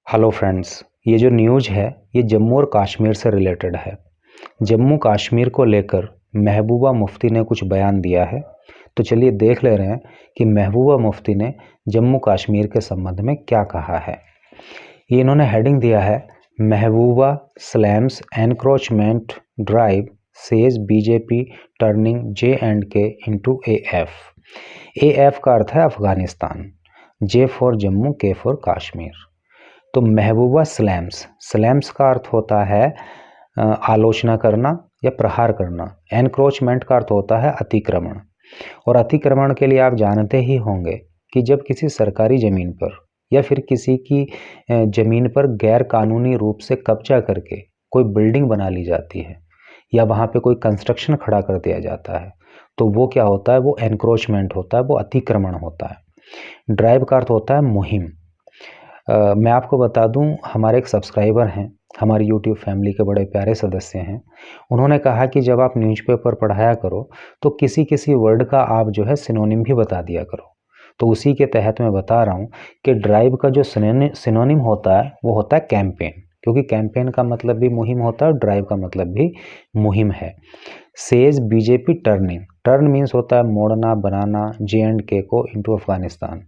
Hello friends, ये जो news है ये जम्मू और कश्मीर से रिलेटेड है। जम्मू कश्मीर को लेकर महबूबा मुफ्ती ने कुछ बयान दिया है। तो चलिए देख ले रहे हैं कि महबूबा मुफ्ती ने जम्मू कश्मीर के संबंध में क्या कहा है। ये इन्होंने हेडिंग दिया है, Mehbooba slams encroachment drive says BJP turning J&K into AF। AF का अर्थ है Afghanistan, J for Jammu, K for Kashmir. तो महबूबा स्लैम्स का अर्थ होता है आलोचना करना या प्रहार करना। एनक्रोचमेंट का अर्थ होता है अतिक्रमण। और अतिक्रमण के लिए आप जानते ही होंगे कि जब किसी सरकारी ज़मीन पर या फिर किसी की ज़मीन पर गैर कानूनी रूप से कब्जा करके कोई बिल्डिंग बना ली जाती है या वहाँ पे कोई कंस्ट्रक्शन खड़ा कर दिया जाता है, तो वो क्या होता है, वो एनक्रोचमेंट होता है, वो अतिक्रमण होता है। ड्राइव का अर्थ होता है मुहिम। मैं आपको बता दूं, हमारे एक सब्सक्राइबर हैं, हमारी यूट्यूब फैमिली के बड़े प्यारे सदस्य हैं। उन्होंने कहा कि जब आप न्यूज़पेपर पढ़ाया करो तो किसी किसी वर्ड का आप जो है सिनोनिम भी बता दिया करो। तो उसी के तहत मैं बता रहा हूं कि ड्राइव का जो सिनोनिम होता है वो होता है कैंपेन, क्योंकि कैंपेन का मतलब भी मुहिम होता है और ड्राइव का मतलब भी मुहिम है। Says BJP turning, turn means होता है मोड़ना, बनाना J&K को इनटू अफगानिस्तान।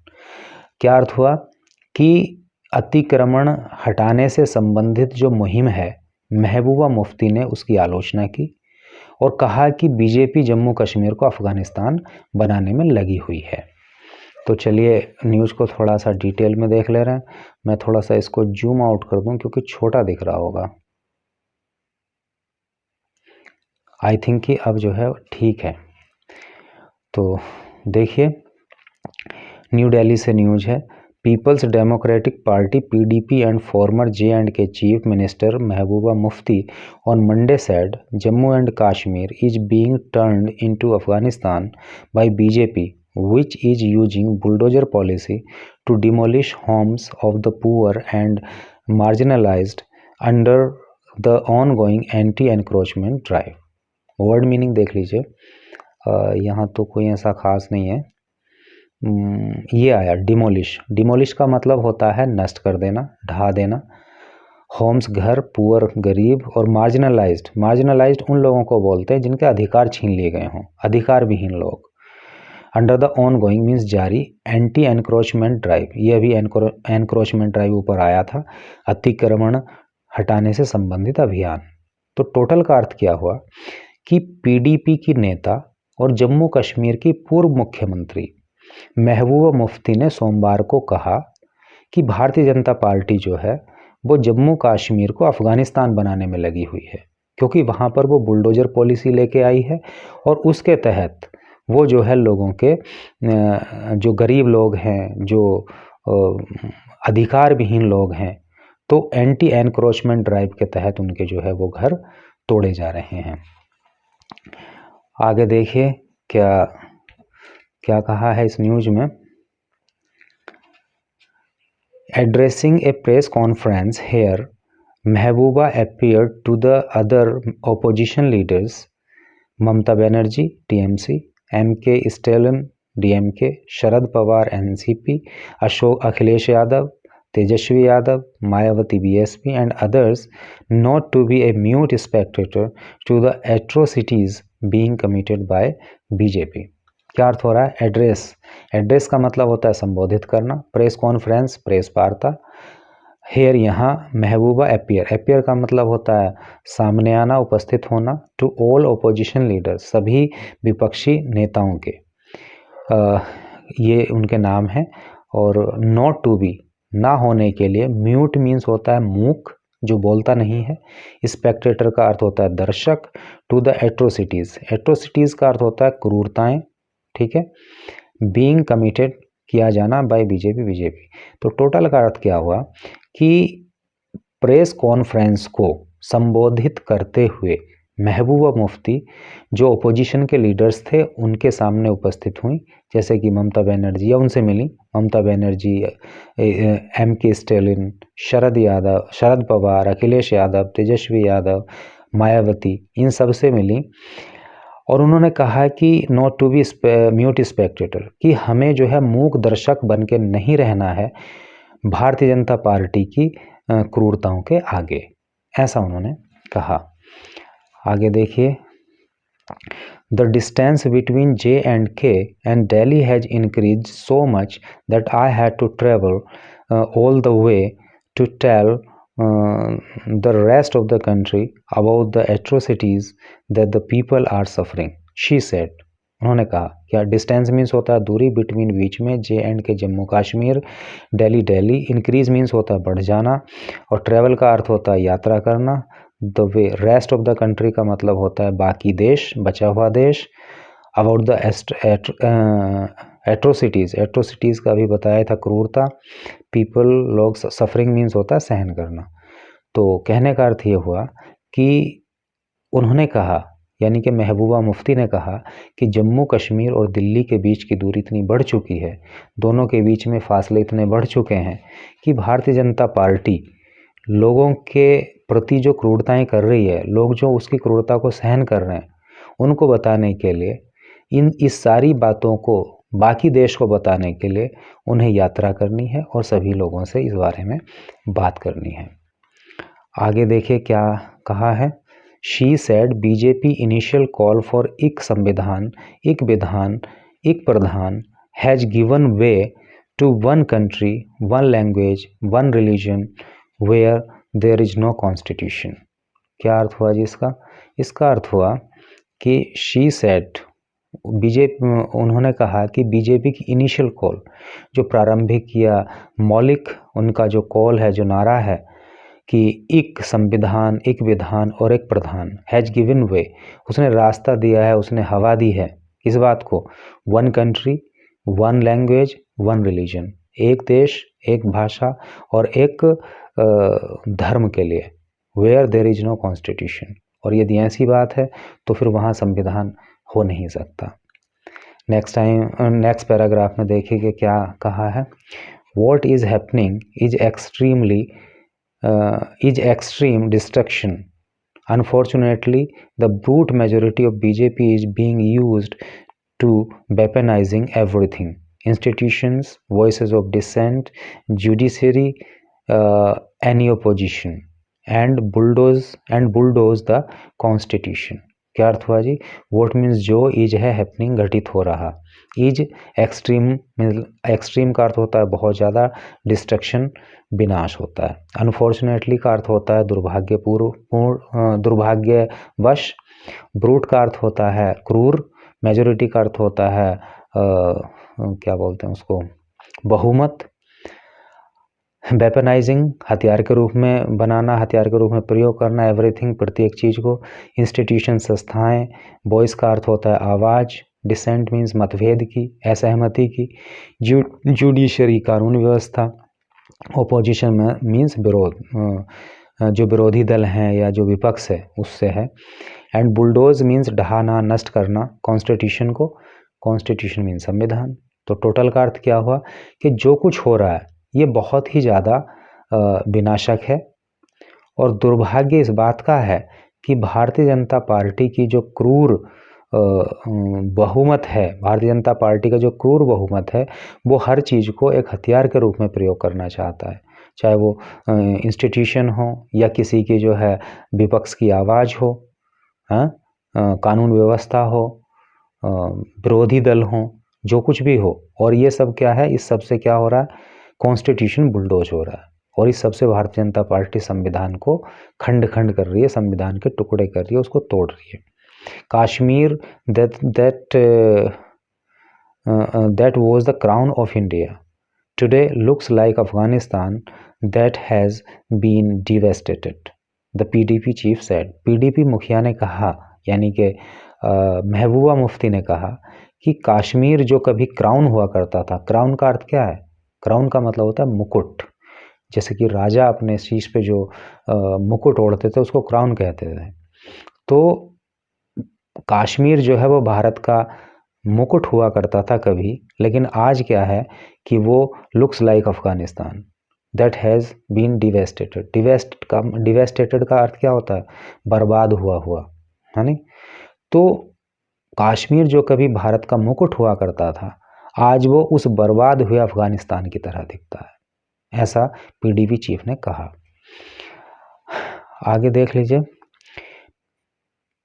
क्या अर्थ हुआ कि अतिक्रमण हटाने से संबंधित जो मुहिम है, महबूबा मुफ्ती ने उसकी आलोचना की और कहा कि बीजेपी जम्मू कश्मीर को अफगानिस्तान बनाने में लगी हुई है। तो चलिए न्यूज़ को थोड़ा सा डिटेल में देख ले रहे हैं। मैं थोड़ा सा इसको जूम आउट कर दूं क्योंकि छोटा दिख रहा होगा। आई थिंक कि अब जो है ठीक है। तो देखिए, न्यू दिल्ली से न्यूज़ है, people's democratic party PDP and former J&K Chief Minister Mehbooba Mufti on Monday said Jammu and Kashmir is being turned into Afghanistan by BJP, which is using bulldozer policy to demolish homes of the poor and marginalized under the ongoing anti-encroachment drive। Word meaning देख लीजिए, यहाँ तो कोई ऐसा खास नहीं है। ये आया डिमोलिश का मतलब होता है नष्ट कर देना, ढा देना। होम्स घर, पुअर गरीब, और मार्जिनलाइज्ड उन लोगों को बोलते हैं जिनके अधिकार छीन लिए गए हों, अधिकार विहीन लोग। Under the on going means जारी, एंटी एनक्रोचमेंट ड्राइव, ये अभी एनक्रोचमेंट ड्राइव ऊपर आया था, अतिक्रमण हटाने से संबंधित अभियान। तो टोटल का अर्थ क्या हुआ कि PDP की नेता और जम्मू कश्मीर की पूर्व मुख्यमंत्री महबूबा मुफ्ती ने सोमवार को कहा कि भारतीय जनता पार्टी जो है वो जम्मू कश्मीर को अफगानिस्तान बनाने में लगी हुई है, क्योंकि वहाँ पर वो बुलडोजर पॉलिसी लेके आई है और उसके तहत वो जो है लोगों के जो गरीब लोग हैं, जो अधिकार विहीन लोग हैं, तो एंटी एनक्रोचमेंट ड्राइव के तहत उनके जो है वो घर तोड़े जा रहे हैं। आगे देखिए क्या कहा है इस न्यूज में। Addressing a press conference here, Mehbooba appeared to the other opposition leaders Mamata Banerjee TMC, MK Stalin DMK, Sharad Pawar NCP, Akhilesh Yadav, Tejashwi Yadav, Mayawati BSP and others not to be a mute spectator to the atrocities being committed by BJP। क्या अर्थ हो रहा है? Address का मतलब होता है संबोधित करना, प्रेस कॉन्फ्रेंस प्रेस वार्ता, हेयर यहाँ महबूबा अपियर का मतलब होता है सामने आना, उपस्थित होना, टू ऑल ओपोजिशन लीडर्स, सभी विपक्षी नेताओं के, ये उनके नाम हैं। और नॉट टू बी, ना होने के लिए, म्यूट मीन्स होता है मूक, जो बोलता नहीं है। स्पेक्टेटर का अर्थ होता है दर्शक। टू द एट्रोसिटीज़ का अर्थ होता है क्रूरताएं, ठीक है। बीइंग कमिटेड, किया जाना, बाय बीजेपी। तो टोटल का अर्थ क्या हुआ कि प्रेस कॉन्फ्रेंस को संबोधित करते हुए महबूबा मुफ्ती जो ओपोजिशन के लीडर्स थे उनके सामने उपस्थित हुई, जैसे कि ममता बनर्जी, या उनसे मिली ममता बनर्जी, MK स्टालिन, शरद पवार, अखिलेश यादव, तेजस्वी यादव, मायावती, इन सब से मिली। और उन्होंने कहा कि not to be mute spectator, कि हमें जो है मूक दर्शक बन के नहीं रहना है, भारतीय जनता पार्टी की क्रूरताओं के आगे, ऐसा उन्होंने कहा। आगे देखिए, the distance between J&K and Delhi has increase so much that I had to travel all the way to tell the rest of the country about the atrocities that the people are suffering, she said. उन्होंने कहा, क्या distance means होता है दूरी, between बीच में, J&K Jammu Kashmir, Delhi Delhi, increase means होता है बढ़ जाना, और ट्रैवल का अर्थ होता है यात्रा करना, the way, rest of the country का मतलब होता है बाकी देश, बचा हुआ देश, अबाउट द एट्रोसिटीज़, एट्रोसिटीज़ का भी बताया था, क्रूरता, पीपल, लोग, सफरिंग मीन्स होता है सहन करना। तो कहने का अर्थ ये हुआ कि उन्होंने कहा, यानी कि महबूबा मुफ्ती ने कहा कि जम्मू कश्मीर और दिल्ली के बीच की दूरी इतनी बढ़ चुकी है, दोनों के बीच में फासले इतने बढ़ चुके हैं कि भारतीय जनता पार्टी लोगों के प्रति जो क्रूरताएं कर रही है, लोग जो उसकी क्रूरता को सहन कर रहे हैं, उनको बताने के लिए, इस सारी बातों को बाकी देश को बताने के लिए उन्हें यात्रा करनी है और सभी लोगों से इस बारे में बात करनी है। आगे देखिए क्या कहा है। She said BJP initial call for एक संविधान, एक विधान, एक प्रधान has given way to one country, one language, one religion where there is no constitution. क्या अर्थ हुआ जी इसका? इसका अर्थ हुआ कि शी सेड, बीजेपी, उन्होंने कहा कि बीजेपी की इनिशियल कॉल, जो प्रारंभिक या मौलिक उनका जो कॉल है, जो नारा है कि एक संविधान, एक विधान और एक प्रधान, हैज गिवन वे, उसने रास्ता दिया है, उसने हवा दी है किस बात को? One country, one language, one religion, एक देश, एक भाषा और एक धर्म के लिए, where there is no constitution, और यदि ऐसी बात है तो फिर वहाँ संविधान हो नहीं सकता। नेक्स्ट पैराग्राफ में देखिए कि क्या कहा है। What is happening is extreme destruction. Unfortunately, the brute majority of BJP is being used to weaponizing everything: institutions, voices of dissent, judiciary, any opposition, and bulldoze the constitution. क्या अर्थ हुआ जी? Vote means जो, is है happening, घटित हो रहा, is extreme का अर्थ होता है बहुत ज़्यादा, डिस्ट्रक्शन विनाश होता है, अनफॉर्चुनेटली का अर्थ होता है दुर्भाग्यवश, ब्रूट का अर्थ होता है क्रूर, मेजोरिटी का अर्थ होता है क्या बोलते हैं उसको, बहुमत, वेपनाइजिंग, हथियार के रूप में बनाना, हथियार के रूप में प्रयोग करना, एवरीथिंग, प्रत्येक चीज़ को, इंस्टीट्यूशन, संस्थाएं, वॉइस का अर्थ होता है आवाज़, डिसेंट मीन्स मतभेद की, असहमति की, जुडिशरी, कानून व्यवस्था, ओपोजिशन में मीन्स विरोध, जो विरोधी दल हैं या जो विपक्ष है उससे है, एंड बुलडोज मीन्स ढहाना, नष्ट करना, कॉन्स्टिट्यूशन को, कॉन्स्टिट्यूशन मीन्स संविधान। तो टोटल का अर्थ क्या हुआ कि जो कुछ हो रहा है ये बहुत ही ज़्यादा विनाशक है, और दुर्भाग्य इस बात का है कि भारतीय जनता पार्टी की जो क्रूर बहुमत है, भारतीय जनता पार्टी का जो क्रूर बहुमत है, वो हर चीज़ को एक हथियार के रूप में प्रयोग करना चाहता है, चाहे वो इंस्टीट्यूशन हो या किसी की जो है विपक्ष की आवाज़ हो, कानून व्यवस्था हो, विरोधी दल हो, जो कुछ भी हो। और ये सब क्या है, इस सब से क्या हो रहा है, कॉन्स्टिट्यूशन बुलडोज हो रहा है, और इस सबसे भारतीय जनता पार्टी संविधान को खंड खंड कर रही है, संविधान के टुकड़े कर रही है, उसको तोड़ रही है। Kashmir that was the crown of India today looks like Afghanistan that has been devastated, the PDP chief said. PDP मुखिया ने कहा, यानी कि महबूबा मुफ्ती ने कहा कि काश्मीर जो कभी क्राउन हुआ करता था, क्राउन का अर्थ क्या है? क्राउन का मतलब होता है मुकुट, जैसे कि राजा अपने शीश पे जो मुकुट ओढ़ते थे उसको क्राउन कहते थे। तो कश्मीर जो है वो भारत का मुकुट हुआ करता था कभी, लेकिन आज क्या है कि वो looks like Afghanistan that has been devastated. Devastated का अर्थ क्या होता है? बर्बाद हुआ, है नहीं? तो कश्मीर जो कभी भारत का मुकुट हुआ करता था, आज वो उस बर्बाद हुए अफगानिस्तान की तरह दिखता है। ऐसा पीडीपी चीफ ने कहा। आगे देख लीजिए,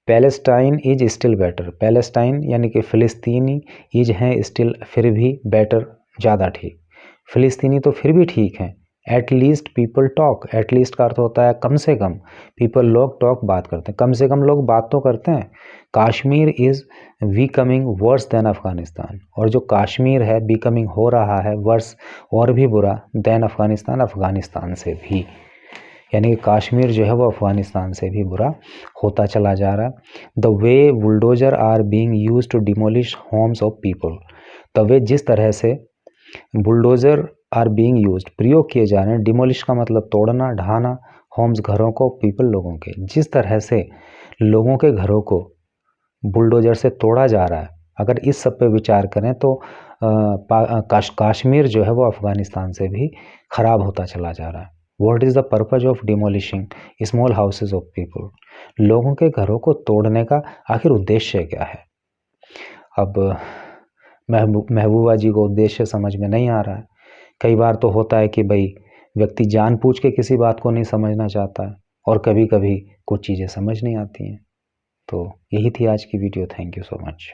Palestine is still better. Palestine यानी कि फ़िलिस्तीनी इज हैं स्टिल, फिर भी, बेटर ज़्यादा ठीक। फ़िलिस्तीनी तो फिर भी ठीक हैं। At least people talk, at least का अर्थ होता है कम से कम, पीपल लोग टॉक बात करते हैं, कम से कम लोग बात तो करते हैं। Kashmir is becoming verse then Afghanistan, और जो कश्मीर है बिकमिंग हो रहा है वर्स, और भी बुरा, दैन अफ़गानिस्तान, अफ़गानिस्तान से भी, यानी कि कश्मीर जो है वो अफ़गानिस्तान से भी बुरा होता चला जा रहा है। The way bulldozer are being used to demolish homes of people, the way जिस तरह से बुलडोजर आर बीइंग यूज्ड प्रयोग किए जा रहे हैं, डिमोलिश का मतलब तोड़ना ढहाना, होम्स घरों को, पीपल लोगों के, जिस तरह से लोगों के घरों को बुलडोजर से तोड़ा जा रहा है, अगर इस सब पे विचार करें तो कश्मीर जो है वो अफ़गानिस्तान से भी ख़राब होता चला जा रहा है। What is the purpose of demolishing small houses of people? लोगों के घरों को तोड़ने का आखिर उद्देश्य क्या है? अब महबूबा जी को उद्देश्य समझ में नहीं आ रहा है। कई बार तो होता है कि भाई व्यक्ति जानबूझ के किसी बात को नहीं समझना चाहता है, और कभी कभी कुछ चीज़ें समझ नहीं आती हैं। तो यही थी आज की video. Thank you so much.